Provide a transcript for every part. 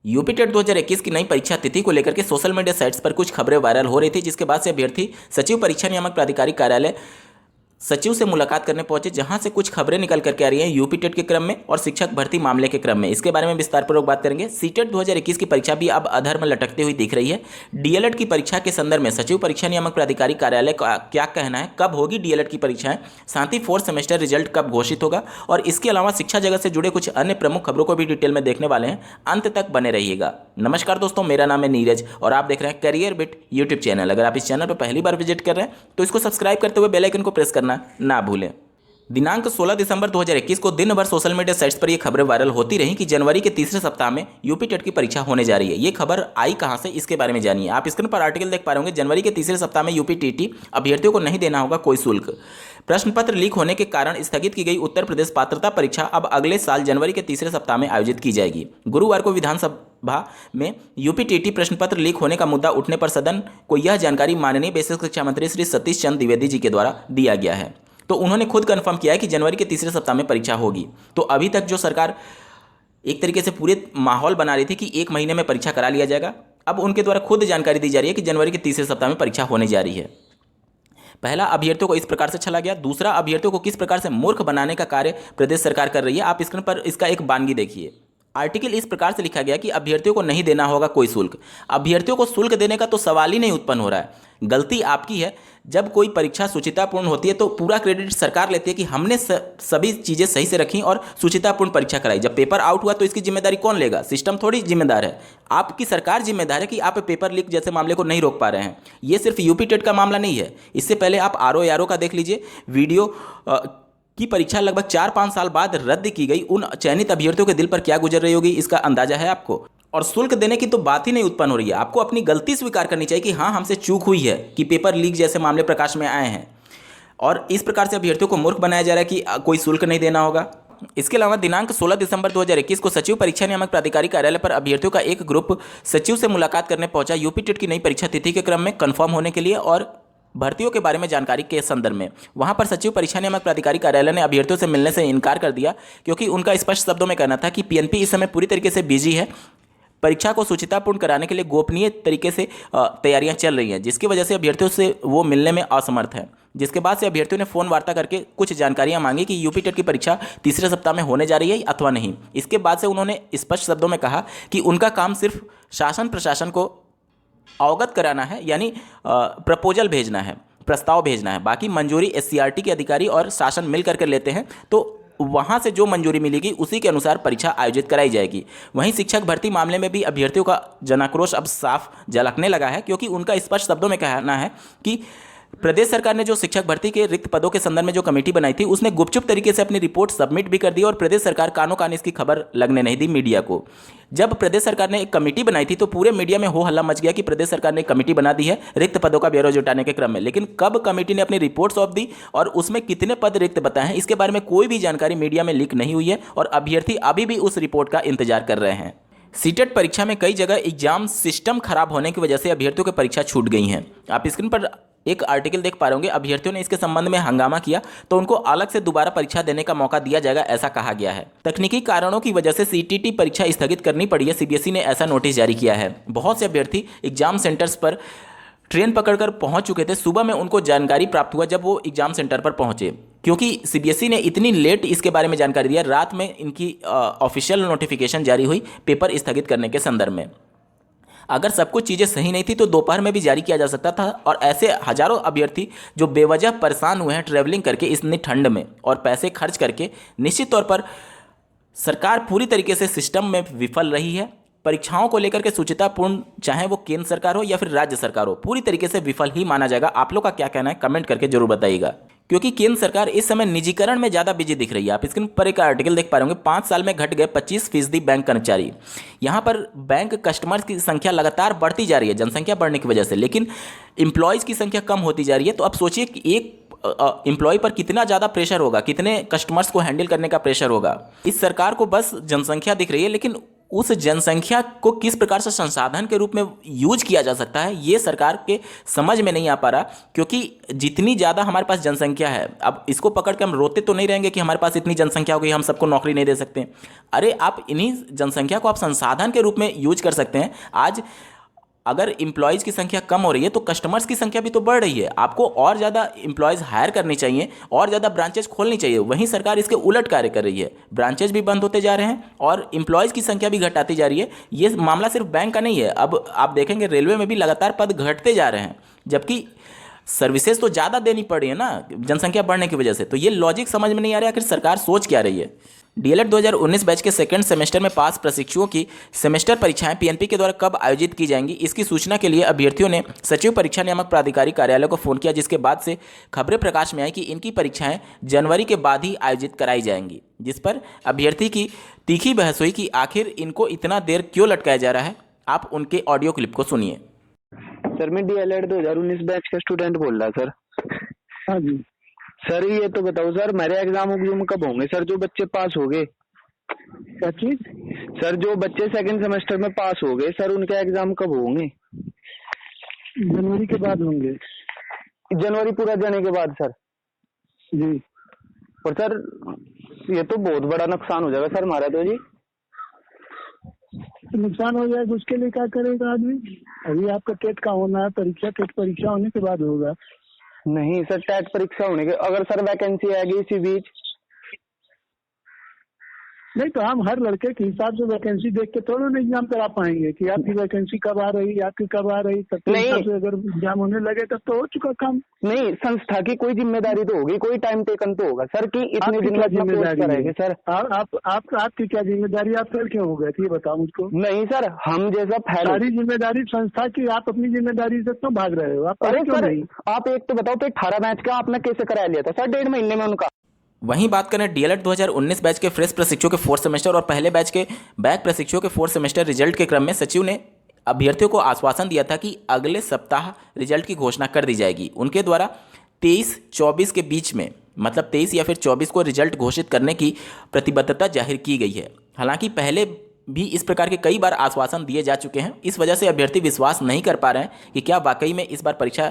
UP TET 2021 की नई परीक्षा तिथि को लेकर के सोशल मीडिया साइट्स पर कुछ खबरें वायरल हो रही थी, जिसके बाद से अभ्यर्थी सचिव परीक्षा नियामक प्राधिकारी कार्यालय सचिव से मुलाकात करने पहुंचे, जहां से कुछ खबरें निकल करके आ रही हैं यूपी टेट के क्रम में और शिक्षक भर्ती मामले के क्रम में। इसके बारे में विस्तारपूर्वक बात करेंगे। सीटेट 2021 की परीक्षा भी अब अधर में लटकती हुई दिख रही है। डीएलएड की परीक्षा के संदर्भ में सचिव परीक्षा नियामक प्राधिकारी कार्यालय का क्या कहना है, कब होगी डीएलएड की परीक्षाएं, साथ ही फोर्थ सेमेस्टर रिजल्ट कब घोषित होगा, और इसके अलावा शिक्षा जगत से जुड़े कुछ अन्य प्रमुख खबरों को भी डिटेल में देखने वाले हैं। अंत तक बने रहिएगा। नमस्कार दोस्तों, मेरा नाम है नीरज और आप देख रहे हैं करियर बिट यूट्यूब चैनल। अगर आप इस चैनल पर पहली बार विजिट कर रहे हैं तो इसको सब्सक्राइब करते हुए बेल आइकन को प्रेस करना ना भूलें। दिनांक 16 दिसंबर 2021 को दिन भर सोशल मीडिया साइट्स पर यह खबरें वायरल होती रहीं कि जनवरी के तीसरे सप्ताह में यूपी टेट की परीक्षा होने जा रही है। ये खबर आई कहां से, इसके बारे में जानिए। आप स्क्रीन पर आर्टिकल देख पा रहे होंगे। जनवरी के तीसरे सप्ताह में यूपी टीटी अभ्यर्थियों को नहीं देना होगा कोई शुल्क। प्रश्न पत्र लीक होने के कारण स्थगित की गई उत्तर प्रदेश पात्रता परीक्षा अब अगले साल जनवरी के तीसरे सप्ताह में आयोजित की जाएगी। गुरुवार को विधानसभा में यूपी टीटी प्रश्न पत्र लीक होने का मुद्दा उठने पर सदन को यह जानकारी माननीय बेसिक शिक्षा मंत्री श्री सतीश चंद्र द्विवेदी जी के द्वारा दिया गया है। तो उन्होंने खुद कंफर्म किया है कि जनवरी के तीसरे सप्ताह में परीक्षा होगी। तो अभी तक जो सरकार एक तरीके से पूरे माहौल बना रही थी कि एक महीने में परीक्षा करा लिया जाएगा, अब उनके द्वारा खुद जानकारी दी जा रही है कि जनवरी के तीसरे सप्ताह में परीक्षा होने जा रही है। पहला, अभ्यर्थियों को इस प्रकार से छला गया। दूसरा, अभ्यर्थियों को किस प्रकार से मूर्ख बनाने का कार्य प्रदेश सरकार कर रही है। आप स्क्रीन पर इसका एक बानगी देखिए। आर्टिकल इस प्रकार से लिखा गया कि अभ्यर्थियों को नहीं देना होगा कोई शुल्क। अभ्यर्थियों को शुल्क देने का तो सवाल ही नहीं उत्पन्न हो रहा है। गलती आपकी है। जब कोई परीक्षा सुचितापूर्ण होती है तो पूरा क्रेडिट सरकार लेती है कि हमने सभी चीज़ें सही से रखी और सुचितापूर्ण परीक्षा कराई। जब पेपर आउट हुआ तो इसकी जिम्मेदारी कौन लेगा? सिस्टम थोड़ी जिम्मेदार है, आपकी सरकार जिम्मेदार है कि आप पेपर लीक जैसे मामले को नहीं रोक पा रहे हैं। ये सिर्फ यूपी टेट का मामला नहीं है। इससे पहले आप आरओ का देख लीजिए। वीडियो की परीक्षा लगभग 4-5 साल बाद रद्द की गई। उन चयनित अभ्यर्थियों के दिल पर क्या गुजर रही होगी, इसका अंदाजा है आपको। और शुल्क देने की तो बात ही नहीं उत्पन्न हो रही है। आपको अपनी गलती स्वीकार करनी चाहिए कि हाँ, हमसे चूक हुई है कि पेपर लीक जैसे मामले प्रकाश में आए हैं, और इस प्रकार से अभ्यर्थियों को मूर्ख बनाया जा रहा है कि कोई शुल्क नहीं देना होगा। इसके अलावा दिनांक 16 दिसंबर 2021 को सचिव परीक्षा नियामक प्राधिकारी कार्यालय पर अभ्यर्थियों का एक ग्रुप सचिव से मुलाकात करने पहुंचा यूपी टेट की नई परीक्षा तिथि के क्रम में कंफर्म होने के लिए और भर्तियों के बारे में जानकारी के संदर्भ में। वहां पर सचिव परीक्षा नियामक प्राधिकारी कार्यालय ने अभ्यर्थियों से मिलने से इनकार कर दिया, क्योंकि उनका स्पष्ट शब्दों में कहना था कि पीएनपी इस समय पूरी तरीके से बिजी है। परीक्षा को सुचितापूर्ण कराने के लिए गोपनीय तरीके से तैयारियां चल रही हैं, जिसकी वजह से अभ्यर्थियों से वो मिलने में असमर्थ है। जिसके बाद से अभ्यर्थियों ने फोन वार्ता करके कुछ जानकारियां मांगी कि यूपी टेट की परीक्षा तीसरे सप्ताह में होने जा रही है अथवा नहीं। इसके बाद से उन्होंने स्पष्ट शब्दों में कहा कि उनका काम सिर्फ शासन प्रशासन को अवगत कराना है, यानी प्रपोजल भेजना है, प्रस्ताव भेजना है। बाकी मंजूरी एससीईआरटी के अधिकारी और शासन मिल करके लेते हैं, तो वहां से जो मंजूरी मिलेगी उसी के अनुसार परीक्षा आयोजित कराई जाएगी। वहीं शिक्षक भर्ती मामले में भी अभ्यर्थियों का जनाक्रोश अब साफ झलकने लगा है, क्योंकि उनका स्पष्ट शब्दों में कहना है कि प्रदेश सरकार ने जो शिक्षक भर्ती के रिक्त पदों के संदर्भ में जो कमेटी बनाई थी, उसने गुपचुप तरीके से अपनी रिपोर्ट सबमिट भी कर दी और प्रदेश सरकार कानों कान इसकी खबर लगने नहीं दी मीडिया को। जब प्रदेश सरकार ने एक कमेटी बनाई थी तो पूरे मीडिया में हो हल्ला मच गया कि प्रदेश सरकार ने एक कमेटी बना दी है रिक्त पदों का ब्यौरा जुटाने के क्रम में। लेकिन कब कमेटी ने अपनी रिपोर्ट सौंप दी और उसमें कितने पद रिक्त बताए हैं, इसके बारे में कोई भी जानकारी मीडिया में लीक नहीं हुई है और अभ्यर्थी अभी भी उस रिपोर्ट का इंतजार कर रहे हैं। सीटेट परीक्षा में कई जगह एग्जाम सिस्टम खराब होने की वजह से अभ्यर्थियों की परीक्षा छूट गई हैं। आप स्क्रीन पर एक आर्टिकल देख पा रहे होंगे। अभ्यर्थियों ने इसके संबंध में हंगामा किया तो उनको अलग से दोबारा परीक्षा देने का मौका दिया जाएगा, ऐसा कहा गया है। तकनीकी कारणों की वजह से सीटीटी परीक्षा स्थगित करनी पड़ी है। सीबीएसई ने ऐसा नोटिस जारी किया है। बहुत से अभ्यर्थी एग्जाम सेंटर्स पर ट्रेन पकड़कर पहुंच चुके थे। सुबह में उनको जानकारी प्राप्त हुआ जब वो एग्जाम सेंटर पर पहुंचे, क्योंकि सीबीएसई ने इतनी लेट इसके बारे में जानकारी दिया। रात में इनकी ऑफिशियल नोटिफिकेशन जारी हुई पेपर स्थगित करने के संदर्भ में। अगर सब कुछ चीज़ें सही नहीं थी तो दोपहर में भी जारी किया जा सकता था। और ऐसे हजारों अभ्यर्थी जो बेवजह परेशान हुए हैं ट्रैवलिंग करके इतनी ठंड में और पैसे खर्च करके, निश्चित तौर पर सरकार पूरी तरीके से सिस्टम में विफल रही है। परीक्षाओं को लेकर के सुचितापूर्ण, चाहे वो केंद्र सरकार हो या फिर राज्य सरकार हो, पूरी तरीके से विफल ही माना जाएगा। आप लोग का क्या कहना है कमेंट करके जरूर बताइएगा, क्योंकि केंद्र सरकार इस समय निजीकरण में ज़्यादा बिजी दिख रही है। आप स्क्रीन पर एक आर्टिकल देख पा रहे होंगे। 5 साल में घट गए 25% बैंक कर्मचारी। यहाँ पर बैंक कस्टमर्स की संख्या लगातार बढ़ती जा रही है जनसंख्या बढ़ने की वजह से, लेकिन एम्प्लॉयज़ की संख्या कम होती जा रही है। तो अब सोचिए कि एक एम्प्लॉय पर कितना ज़्यादा प्रेशर होगा, कितने कस्टमर्स को हैंडल करने का प्रेशर होगा। इस सरकार को बस जनसंख्या दिख रही है, लेकिन उस जनसंख्या को किस प्रकार से संसाधन के रूप में यूज किया जा सकता है, ये सरकार के समझ में नहीं आ पा रहा। क्योंकि जितनी ज़्यादा हमारे पास जनसंख्या है, अब इसको पकड़ के हम रोते तो नहीं रहेंगे कि हमारे पास इतनी जनसंख्या हो गई, हम सबको नौकरी नहीं दे सकते। अरे आप इन्हीं जनसंख्या को आप संसाधन के रूप में यूज कर सकते हैं। आज अगर इम्प्लॉयज़ की संख्या कम हो रही है तो कस्टमर्स की संख्या भी तो बढ़ रही है। आपको और ज़्यादा इम्प्लॉयज़ हायर करनी चाहिए, और ज़्यादा ब्रांचेज खोलनी चाहिए। वहीं सरकार इसके उलट कार्य कर रही है, ब्रांचेज भी बंद होते जा रहे हैं और इम्प्लॉयज़ की संख्या भी घटाती जा रही है। ये मामला सिर्फ बैंक का नहीं है, अब आप देखेंगे रेलवे में भी लगातार पद घटते जा रहे हैं, जबकि सर्विसेज तो ज़्यादा देनी पड़ी है ना जनसंख्या बढ़ने की वजह से। तो ये लॉजिक समझ में नहीं आ रहा आखिर सरकार सोच क्या रही है। डीएलएड 2019 बैच के सेकंड सेमेस्टर में पास प्रशिक्षुओं की सेमेस्टर परीक्षाएं पीएनपी के द्वारा कब आयोजित की जाएंगी, इसकी सूचना के लिए अभ्यर्थियों ने सचिव परीक्षा नियामक प्राधिकारी कार्यालय को फोन किया, जिसके बाद से खबरें प्रकाश में आई कि इनकी परीक्षाएं जनवरी के बाद ही आयोजित कराई जाएंगी। जिस पर अभ्यर्थी की तीखी बहस हुई कि आखिर इनको इतना देर क्यों लटकाया जा रहा है। आप उनके ऑडियो क्लिप को सुनिए। सर मैं डीएलएड 2019 बैच का स्टूडेंट बोल रहा सर। हाँ जी सर ये तो बताओ सर, मेरे एग्जाम कब होंगे सर? जो बच्चे पास हो गए, क्या चीज? सर जो बच्चे सेकंड सेमेस्टर में पास हो गए सर, उनके एग्जाम कब होंगे? जनवरी के बाद होंगे। जनवरी पूरा जाने के बाद सर? जी। और सर ये तो बहुत बड़ा नुकसान हो जाएगा सर हमारा तो जी। नुकसान हो जाएगा, उसके लिए क्या करेगा आदमी? अभी आपका टेट का होना है, टेट परीक्षा होने के बाद होगा। नहीं सर, टेट परीक्षा होने के अगर सर वैकेंसी आएगी इसी बीच? नहीं तो हम हर लड़के के हिसाब से वैकेंसी देख के थोड़ा ना एग्जाम करा पाएंगे कि आपकी वैकेंसी कब आ रही, आपकी कब आ रही। तब नहीं, से अगर एग्जाम होने लगे तब तो हो चुका काम। नहीं, संस्था की कोई जिम्मेदारी तो होगी, कोई टाइम टेकन तो होगा सर कि इतने दिन में जिम्मेदारी रहेगी सर। आपकी क्या जिम्मेदारी? आप फेल क्यों हो गए थे ये बताओ मुझको। नहीं सर, हम जैसा फैल सारी जिम्मेदारी संस्था की, आप अपनी जिम्मेदारी से क्यों भाग रहे हो? आप अरे क्यों सर नहीं? आप एक तो बताओ, तो 18 मैच का आपने कैसे करा लिया था सर 1.5 महीने में उनका? वहीं बात करें डीएलएड 2019 बैच के फ्रेश प्रशिक्षुओं के फोर्थ सेमेस्टर और पहले बैच के बैक प्रशिक्षुओं के फोर्थ सेमेस्टर रिजल्ट के क्रम में सचिव ने अभ्यर्थियों को आश्वासन दिया था कि अगले सप्ताह रिजल्ट की घोषणा कर दी जाएगी। उनके द्वारा 23-24 के बीच में, मतलब 23 या फिर 24 को रिजल्ट घोषित करने की प्रतिबद्धता जाहिर की गई है। हालांकि पहले भी इस प्रकार के कई बार आश्वासन दिए जा चुके हैं। इस वजह से अभ्यर्थी विश्वास नहीं कर पा रहे हैं कि क्या वाकई में इस बार परीक्षा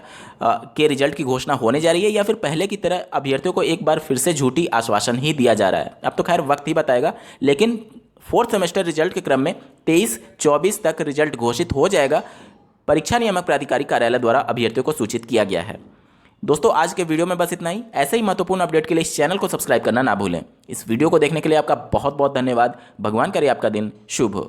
के रिजल्ट की घोषणा होने जा रही है या फिर पहले की तरह अभ्यर्थियों को एक बार फिर से झूठी आश्वासन ही दिया जा रहा है। अब तो खैर वक्त ही बताएगा, लेकिन फोर्थ सेमेस्टर रिजल्ट के क्रम में 23-24 तक रिजल्ट घोषित हो जाएगा, परीक्षा नियामक प्राधिकारी कार्यालय द्वारा अभ्यर्थियों को सूचित किया गया है। दोस्तों आज के वीडियो में बस इतना ही। ऐसे ही महत्वपूर्ण अपडेट के लिए इस चैनल को सब्सक्राइब करना ना भूलें। इस वीडियो को देखने के लिए आपका बहुत बहुत धन्यवाद। भगवान करे आपका दिन शुभ हो।